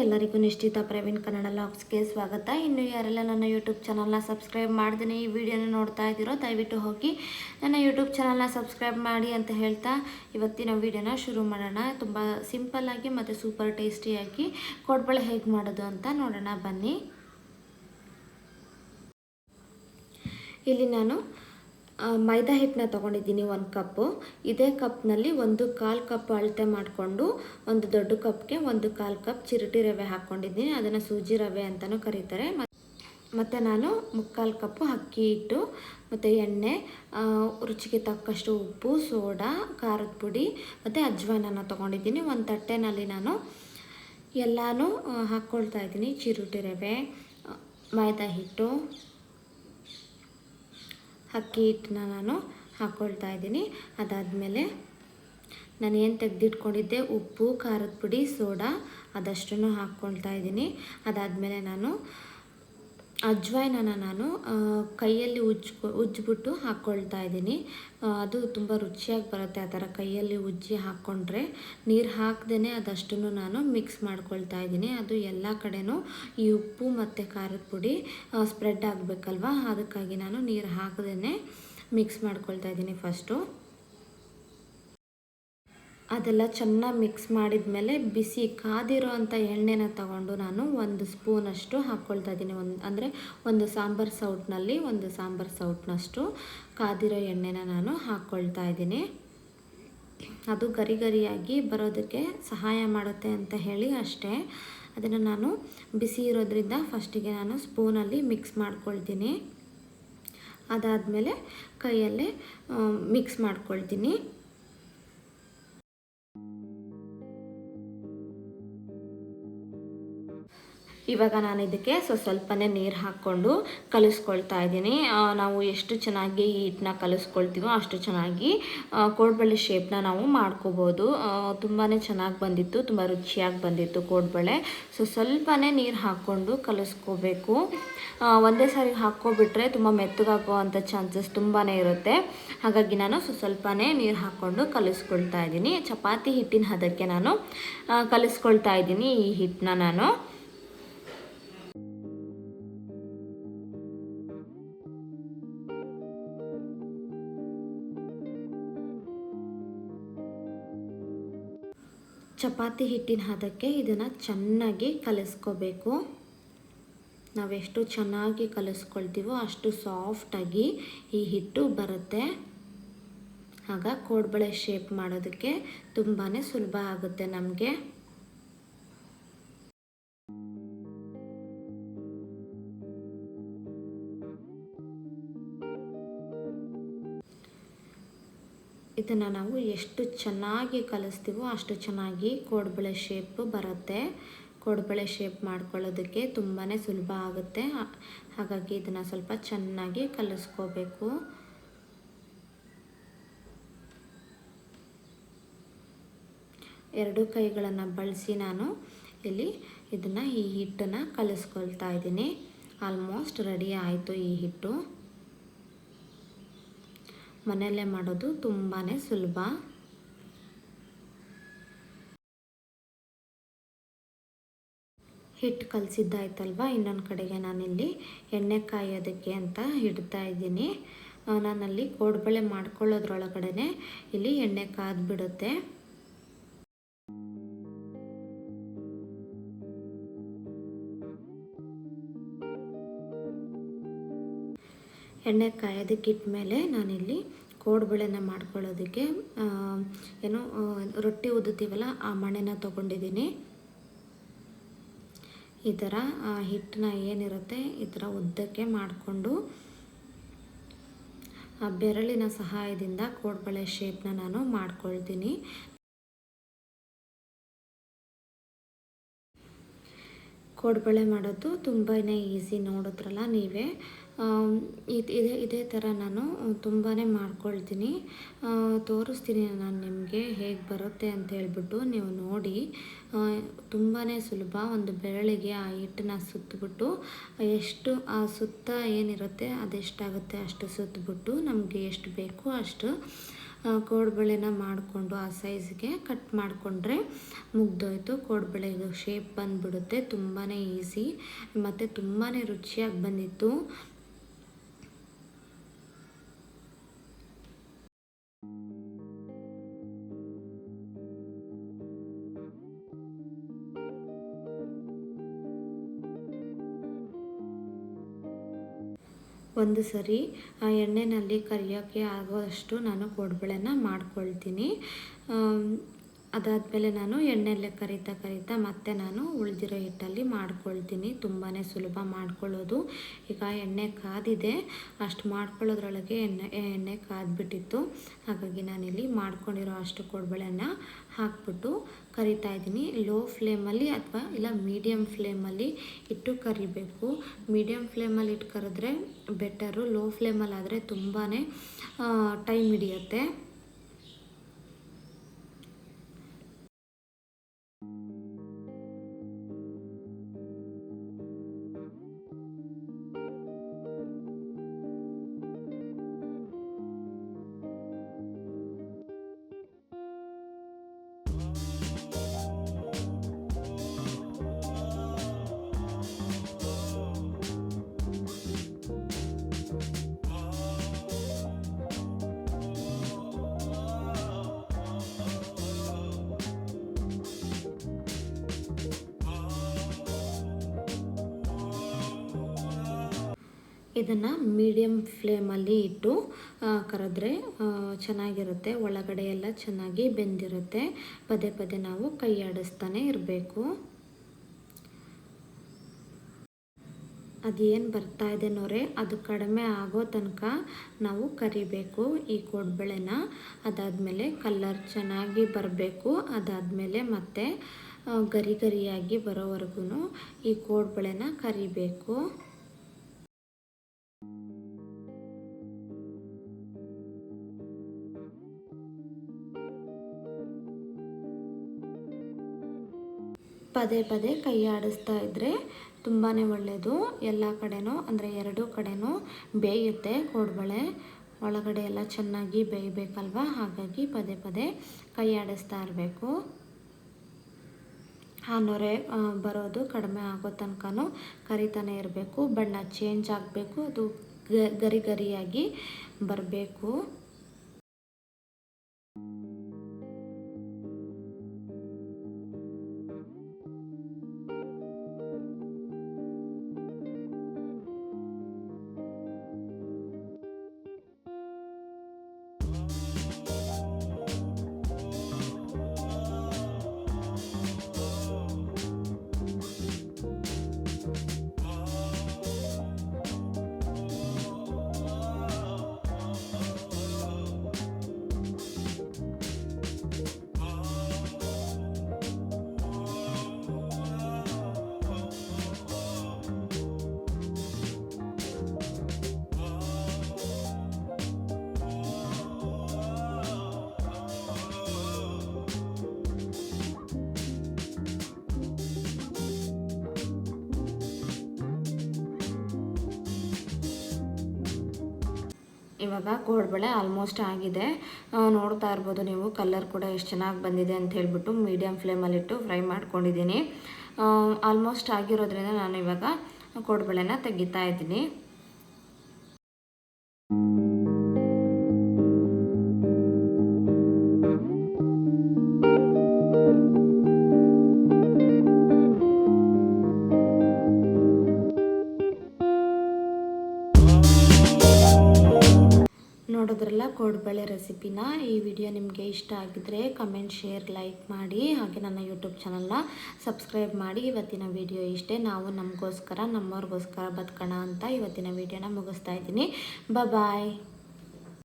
ಎಲ್ಲರಿಗೂ ನಿಶ್ಚಿತ ಪ್ರವೀಣ್ ಕನ್ನಡ ಲಾಗ್ಸ್ಗೆ ಸ್ವಾಗತ. ಇನ್ನು ಯಾರೆಲ್ಲ ನನ್ನ ಯೂಟ್ಯೂಬ್ ಚಾನಲ್ನ ಸಬ್ಸ್ಕ್ರೈಬ್ ಮಾಡ್ದೇ ಈ ವಿಡಿಯೋನ ನೋಡ್ತಾ ಇದ್ದೀರೋ ದಯವಿಟ್ಟು ಹೋಗಿ ನನ್ನ ಯೂಟ್ಯೂಬ್ ಚಾನಲ್ನ ಸಬ್ಸ್ಕ್ರೈಬ್ ಮಾಡಿ ಅಂತ ಹೇಳ್ತಾ ಇವತ್ತಿನ ವಿಡಿಯೋನ ಶುರು ಮಾಡೋಣ. ತುಂಬ ಸಿಂಪಲ್ಲಾಗಿ ಮತ್ತು ಸೂಪರ್ ಟೇಸ್ಟಿಯಾಗಿ ಕೋಡ್ಬಳೆ ಹೇಗೆ ಮಾಡೋದು ಅಂತ ನೋಡೋಣ ಬನ್ನಿ. ಇಲ್ಲಿ ನಾನು ಮೈದಾ ಹಿಟ್ಟನ್ನ ತೊಗೊಂಡಿದ್ದೀನಿ 1 ಕಪ್ಪು. ಇದೇ ಕಪ್ನಲ್ಲಿ 1/4 ಕಪ್ ಅಳತೆ ಮಾಡಿಕೊಂಡು ಒಂದು ದೊಡ್ಡ ಕಪ್ಗೆ 1/4 ಕಪ್ ಚಿರೋಟಿ ರವೆ ಹಾಕ್ಕೊಂಡಿದ್ದೀನಿ. ಅದನ್ನು ಸೂಜಿ ರವೆ ಅಂತಲೂ ಕರೀತಾರೆ. ಮತ್ತು ನಾನು 3/4 ಕಪ್ಪು ಅಕ್ಕಿ ಹಿಟ್ಟು ಮತ್ತು ಎಣ್ಣೆ, ರುಚಿಗೆ ತಕ್ಕಷ್ಟು ಉಪ್ಪು, ಸೋಡಾ, ಖಾರದ ಪುಡಿ ಮತ್ತು ಅಜ್ವಾನನ್ನು ತೊಗೊಂಡಿದ್ದೀನಿ. ಒಂದು ತಟ್ಟೆನಲ್ಲಿ ನಾನು ಎಲ್ಲನೂ ಹಾಕ್ಕೊಳ್ತಾ ಇದ್ದೀನಿ. ಚಿರೋಟಿ ರವೆ, ಮೈದಾ ಹಿಟ್ಟು, ಅಕ್ಕಿ ಹಿಟ್ಟನ್ನ ನಾನು ಹಾಕ್ಕೊಳ್ತಾ ಇದ್ದೀನಿ. ಅದಾದಮೇಲೆ ನಾನು ಏನು ತೆಗೆದಿಟ್ಕೊಂಡಿದ್ದೆ ಉಪ್ಪು, ಖಾರದ ಪುಡಿ, ಸೋಡಾ ಅದಷ್ಟನ್ನು ಹಾಕ್ಕೊಳ್ತಾ ಇದ್ದೀನಿ. ಅದಾದಮೇಲೆ ನಾನು ಅಜ್ವಾಯಿನನ್ನು ನಾನು ಕೈಯಲ್ಲಿ ಉಜ್ಜಿಬಿಟ್ಟು ಹಾಕ್ಕೊಳ್ತಾ ಇದ್ದೀನಿ. ಅದು ತುಂಬ ರುಚಿಯಾಗಿ ಬರುತ್ತೆ ಆ ಥರ ಕೈಯಲ್ಲಿ ಉಜ್ಜಿ ಹಾಕ್ಕೊಂಡ್ರೆ. ನೀರು ಹಾಕ್ದೇ ಅದಷ್ಟನ್ನು ನಾನು ಮಿಕ್ಸ್ ಮಾಡ್ಕೊಳ್ತಾ ಇದ್ದೀನಿ. ಅದು ಎಲ್ಲ ಕಡೆನೂ ಈ ಉಪ್ಪು ಮತ್ತು ಖಾರದ ಪುಡಿ ಸ್ಪ್ರೆಡ್ ಆಗಬೇಕಲ್ವ, ಅದಕ್ಕಾಗಿ ನಾನು ನೀರು ಹಾಕದೇ ಮಿಕ್ಸ್ ಮಾಡ್ಕೊಳ್ತಾ ಇದ್ದೀನಿ. ಫಸ್ಟು ಅದೆಲ್ಲ ಚೆನ್ನಾಗಿ ಮಿಕ್ಸ್ ಮಾಡಿದ ಮೇಲೆ ಬಿಸಿ ಕಾದಿರೋ ಅಂಥ ಎಣ್ಣೆನ ತಗೊಂಡು ನಾನು 1 ಸ್ಪೂನಷ್ಟು ಹಾಕ್ಕೊಳ್ತಾ ಇದ್ದೀನಿ. ಒಂದು ಸಾಂಬಾರು ಸೌಟ್ನಲ್ಲಿ 1 ಸಾಂಬಾರು ಸೌಟ್ನಷ್ಟು ಕಾದಿರೋ ಎಣ್ಣೆನ ನಾನು ಹಾಕ್ಕೊಳ್ತಾ ಇದ್ದೀನಿ. ಅದು ಗರಿ ಗರಿಯಾಗಿ ಬರೋದಕ್ಕೆ ಸಹಾಯ ಮಾಡುತ್ತೆ ಅಂತ ಹೇಳಿ ಅಷ್ಟೇ. ಅದನ್ನು ನಾನು ಬಿಸಿ ಇರೋದ್ರಿಂದ ಫಸ್ಟಿಗೆ ನಾನು ಸ್ಪೂನಲ್ಲಿ ಮಿಕ್ಸ್ ಮಾಡ್ಕೊಳ್ತೀನಿ. ಅದಾದಮೇಲೆ ಕೈಯಲ್ಲೇ ಮಿಕ್ಸ್ ಮಾಡ್ಕೊಳ್ತೀನಿ. ಇವಾಗ ನಾನು ಇದಕ್ಕೆ ಸ್ವಲ್ಪನೇ ನೀರು ಹಾಕ್ಕೊಂಡು ಕಲಿಸ್ಕೊಳ್ತಾ ಇದ್ದೀನಿ. ನಾವು ಎಷ್ಟು ಚೆನ್ನಾಗಿ ಈ ಹಿಟ್ಟನ್ನ ಕಲಿಸ್ಕೊಳ್ತೀವೋ ಅಷ್ಟು ಚೆನ್ನಾಗಿ ಕೋಡ್ಬಳೆ ಶೇಪ್ನ ನಾವು ಮಾಡ್ಕೋಬೋದು. ತುಂಬಾ ಚೆನ್ನಾಗಿ ಬಂದಿತ್ತು, ತುಂಬ ರುಚಿಯಾಗಿ ಬಂದಿತ್ತು ಕೋಡ್ಬಳೆ. ಸ್ವಲ್ಪನೇ ನೀರು ಹಾಕ್ಕೊಂಡು ಕಲಿಸ್ಕೋಬೇಕು. ಒಂದೇ ಸಾರಿ ಹಾಕ್ಕೊಬಿಟ್ರೆ ತುಂಬ ಮೆತ್ತಗಾಗೋ ಅಂಥ ಚಾನ್ಸಸ್ ತುಂಬಾ ಇರುತ್ತೆ. ಹಾಗಾಗಿ ನಾನು ಸ್ವಲ್ಪನೇ ನೀರು ಹಾಕ್ಕೊಂಡು ಕಲಿಸ್ಕೊಳ್ತಾ ಇದ್ದೀನಿ. ಚಪಾತಿ ಹಿಟ್ಟಿನ ಹದಕ್ಕೆ ನಾನು ಕಲಿಸ್ಕೊಳ್ತಾ ಇದ್ದೀನಿ ಈ ಹಿಟ್ಟನ್ನ ನಾನು. ಚಪಾತಿ ಹಿಟ್ಟಿನ ಹದಕ್ಕೆ ಇದನ್ನು ಚೆನ್ನಾಗಿ ಕಲಿಸ್ಕೋಬೇಕು. ನಾವೆಷ್ಟು ಚೆನ್ನಾಗಿ ಕಲಿಸ್ಕೊಳ್ತೀವೋ ಅಷ್ಟು ಸಾಫ್ಟಾಗಿ ಈ ಹಿಟ್ಟು ಬರುತ್ತೆ. ಆಗ ಕೋಡ್ಬಳೆ ಶೇಪ್ ಮಾಡೋದಕ್ಕೆ ತುಂಬಾ ಸುಲಭ ಆಗುತ್ತೆ ನಮಗೆ. ಇದನ್ನು ನಾವು ಎಷ್ಟು ಚೆನ್ನಾಗಿ ಕಲಿಸ್ತೀವೋ ಅಷ್ಟು ಚೆನ್ನಾಗಿ ಕೋಡ್ಬಳೆ ಶೇಪ್ ಬರುತ್ತೆ. ಕೋಡ್ಬಳೆ ಶೇಪ್ ಮಾಡ್ಕೊಳ್ಳೋದಕ್ಕೆ ತುಂಬಾ ಸುಲಭ ಆಗುತ್ತೆ. ಹಾಗಾಗಿ ಇದನ್ನು ಸ್ವಲ್ಪ ಚೆನ್ನಾಗಿ ಕಲಿಸ್ಕೋಬೇಕು. ಎರಡು ಕೈಗಳನ್ನು ಬಳಸಿ ನಾನು ಇಲ್ಲಿ ಈ ಹಿಟ್ಟನ್ನು ಕಲಿಸ್ಕೊಳ್ತಾ ಇದ್ದೀನಿ. ಆಲ್ಮೋಸ್ಟ್ ರೆಡಿ ಆಯಿತು ಈ ಹಿಟ್ಟು. ಮನೆಯಲ್ಲೇ ಮಾಡೋದು ತುಂಬಾ ಸುಲಭ. ಹಿಟ್ಟು ಕಲಸಿದ್ದಾಯ್ತಲ್ವ, ಇನ್ನೊಂದು ಕಡೆಗೆ ನಾನಿಲ್ಲಿ ಎಣ್ಣೆ ಕಾಯೋದಕ್ಕೆ ಅಂತ ಇಡ್ತಾ ಇದ್ದೀನಿ. ನಾನಲ್ಲಿ ಕೋಡ್ಬಳೆ ಮಾಡ್ಕೊಳ್ಳೋದ್ರೊಳಗಡೆ ಇಲ್ಲಿ ಎಣ್ಣೆ ಕಾದ್ಬಿಡುತ್ತೆ. ಎಣ್ಣೆ ಕಾಯೋದಕ್ಕೆ ಇಟ್ಮೇಲೆ ನಾನಿಲ್ಲಿ ಕೋಡ್ಬಳೆನ ಮಾಡ್ಕೊಳ್ಳೋದಕ್ಕೆ ರೊಟ್ಟಿ ಉದ್ದುತ್ತೀವಲ್ಲ ಆ ಮಣೆನ ತೊಗೊಂಡಿದ್ದೀನಿ. ಈ ಥರ ಹಿಟ್ಟನ್ನ ಏನಿರುತ್ತೆ ಈ ಥರ ಉದ್ದಕ್ಕೆ ಮಾಡಿಕೊಂಡು ಬೆರಳಿನ ಸಹಾಯದಿಂದ ಕೋಡ್ಬಳೆ ಶೇಪ್ನ ನಾನು ಮಾಡ್ಕೊಳ್ತೀನಿ. ಕೋಡ್ಬಳೆ ಮಾಡೋದು ತುಂಬಾ ಈಸಿ, ನೋಡಿದ್ರಲ್ಲ ನೀವೇ. ಇದೇ ಥರ ನಾನು ತುಂಬಾ ಮಾಡ್ಕೊಳ್ತೀನಿ. ತೋರಿಸ್ತೀನಿ ನಾನು ನಿಮಗೆ ಹೇಗೆ ಬರುತ್ತೆ ಅಂತ ಹೇಳ್ಬಿಟ್ಟು ನೀವು ನೋಡಿ. ತುಂಬಾ ಸುಲಭ. ಒಂದು ಬೆರಳಿಗೆ ಆ ಹಿಟ್ಟನ್ನ ಸುತ್ತಬಿಟ್ಟು ಎಷ್ಟು ಆ ಸುತ್ತ ಏನಿರುತ್ತೆ ಅದೆಷ್ಟಾಗುತ್ತೆ ಅಷ್ಟು ಸುತ್ತಬಿಟ್ಟು ನಮಗೆ ಎಷ್ಟು ಬೇಕೋ ಅಷ್ಟು ಕೋಡ್ಬಳೆನ ಮಾಡಿಕೊಂಡು ಆ ಸೈಜ್ಗೆ ಕಟ್ ಮಾಡಿಕೊಂಡ್ರೆ ಮುಗ್ದೋಯ್ತು. ಕೋಡ್ಬಳೆದು ಶೇಪ್ ಬಂದುಬಿಡುತ್ತೆ. ತುಂಬಾ ಈಸಿ ಮತ್ತು ತುಂಬಾ ರುಚಿಯಾಗಿ ಬಂದಿತ್ತು. ಒಂದು ಸರಿ ಆ ಎಣ್ಣೆಯಲ್ಲಿ ಕರಿಯೋಕ್ಕೆ ಆಗೋಷ್ಟು ನಾನು ಕೋಡ್ಬಳೆನ ಮಾಡ್ಕೊಳ್ತೀನಿ. ಅದಾದಮೇಲೆ ನಾನು ಎಣ್ಣೆಯಲ್ಲೇ ಕರಿತಾ ಮತ್ತೆ ನಾನು ಉಳಿದಿರೋ ಹಿಟ್ಟಲ್ಲಿ ಮಾಡ್ಕೊಳ್ತೀನಿ. ತುಂಬಾ ಸುಲಭ ಮಾಡ್ಕೊಳ್ಳೋದು. ಈಗ ಎಣ್ಣೆ ಕಾದಿದೆ, ಅಷ್ಟು ಮಾಡ್ಕೊಳ್ಳೋದ್ರೊಳಗೆ ಎಣ್ಣೆ ಕಾದ್ಬಿಟ್ಟಿತ್ತು. ಹಾಗಾಗಿ ನಾನಿಲ್ಲಿ ಮಾಡ್ಕೊಂಡಿರೋ ಅಷ್ಟು ಕೋಡ್ಬಳೆನ ಹಾಕ್ಬಿಟ್ಟು ಕರಿತಾ ಇದ್ದೀನಿ. ಲೋ ಫ್ಲೇಮಲ್ಲಿ ಅಥವಾ ಇಲ್ಲ ಮೀಡಿಯಮ್ ಫ್ಲೇಮಲ್ಲಿ ಇಟ್ಟು ಕರಿಬೇಕು. ಮೀಡಿಯಮ್ ಫ್ಲೇಮಲ್ಲಿ ಇಟ್ಟು ಕರೆದ್ರೆ ಬೆಟರು. ಲೋ ಫ್ಲೇಮಲ್ಲಾದರೆ ತುಂಬಾ ಟೈಮ್ ಹಿಡಿಯುತ್ತೆ. ಇದನ್ನು ಮೀಡಿಯಮ್ ಫ್ಲೇಮಲ್ಲಿ ಇಟ್ಟು ಕರೆದ್ರೆ ಚೆನ್ನಾಗಿರುತ್ತೆ. ಒಳಗಡೆ ಎಲ್ಲ ಚೆನ್ನಾಗಿ ಬೆಂದಿರುತ್ತೆ. ಪದೇ ನಾವು ಕೈ ಆಡಿಸ್ತಾನೆ ಇರಬೇಕು. ಅದೇನು ಬರ್ತಾ ಇದೆ ನೋರೆ, ಅದು ಕಡಿಮೆ ಆಗೋ ತನಕ ನಾವು ಕರಿಬೇಕು ಈ ಕೋಡ್ಬಳೆನ. ಅದಾದಮೇಲೆ ಕಲರ್ ಚೆನ್ನಾಗಿ ಬರಬೇಕು. ಅದಾದಮೇಲೆ ಮತ್ತೆ ಗರಿಯಾಗಿ ಬರೋವರೆಗೂ ಈ ಕೋಡ್ಬಳೆನ ಕರಿಬೇಕು. ಪದೇ ಕೈ ಆಡಿಸ್ತಾ ಇದ್ದರೆ ತುಂಬಾ ಒಳ್ಳೆಯದು. ಎಲ್ಲ ಕಡೆನೂ ಅಂದರೆ ಎರಡೂ ಕಡೆನೂ ಬೇಯುತ್ತೆ ಕೋಡ್ಬಳೆ. ಒಳಗಡೆ ಎಲ್ಲ ಚೆನ್ನಾಗಿ ಬೇಯಬೇಕಲ್ವ, ಹಾಗಾಗಿ ಪದೇ ಕೈ ಆಡಿಸ್ತಾ ಇರಬೇಕು. ಆ ನೊರೆ ಬರೋದು ಕಡಿಮೆ ಆಗೋ ತನಕ ಕರಿತಾನೆ ಇರಬೇಕು. ಬಣ್ಣ ಚೇಂಜ್ ಆಗಬೇಕು, ಅದು ಗರಿಯಾಗಿ ಬರಬೇಕು. ಇವಾಗ ಕೋಡ್ಬಳೆ ಆಲ್ಮೋಸ್ಟ್ ಆಗಿದೆ. ನೋಡ್ತಾ ಇರ್ಬೋದು ನೀವು, ಕಲರ್ ಕೂಡ ಎಷ್ಟು ಚೆನ್ನಾಗಿ ಬಂದಿದೆ ಅಂತ ಹೇಳ್ಬಿಟ್ಟು ಮೀಡಿಯಮ್ ಫ್ಲೇಮಲ್ಲಿಟ್ಟು ಫ್ರೈ ಮಾಡ್ಕೊಂಡಿದ್ದೀನಿ. ಆಲ್ಮೋಸ್ಟ್ ಆಗಿರೋದ್ರಿಂದ ನಾನು ಇವಾಗ ಕೋಡ್ಬಳೆನ ತೆಗಿತಾ ಇದ್ದೀನಿ. ನೋಡೋದ್ರಲ್ಲ ಕೋಡ್ಬಳೆ ರೆಸಿಪಿನ. ಈ ವಿಡಿಯೋ ನಿಮಗೆ ಇಷ್ಟ ಆಗಿದ್ರೆ ಕಮೆಂಟ್, ಶೇರ್, ಲೈಕ್ ಮಾಡಿ. ಹಾಗೆ ನನ್ನ ಯೂಟ್ಯೂಬ್ ಚಾನಲ್ನ ಸಬ್ಸ್ಕ್ರೈಬ್ ಮಾಡಿ. ಇವತ್ತಿನ ವಿಡಿಯೋ ಇಷ್ಟೇ. ನಾವು ನಮಗೋಸ್ಕರ ನಮ್ಮವ್ರಿಗೋಸ್ಕರ ಬದುಕೋಣ ಅಂತ ಇವತ್ತಿನ ವಿಡಿಯೋನ ಮುಗಿಸ್ತಾ ಇದ್ದೀನಿ. ಬಾಯ್.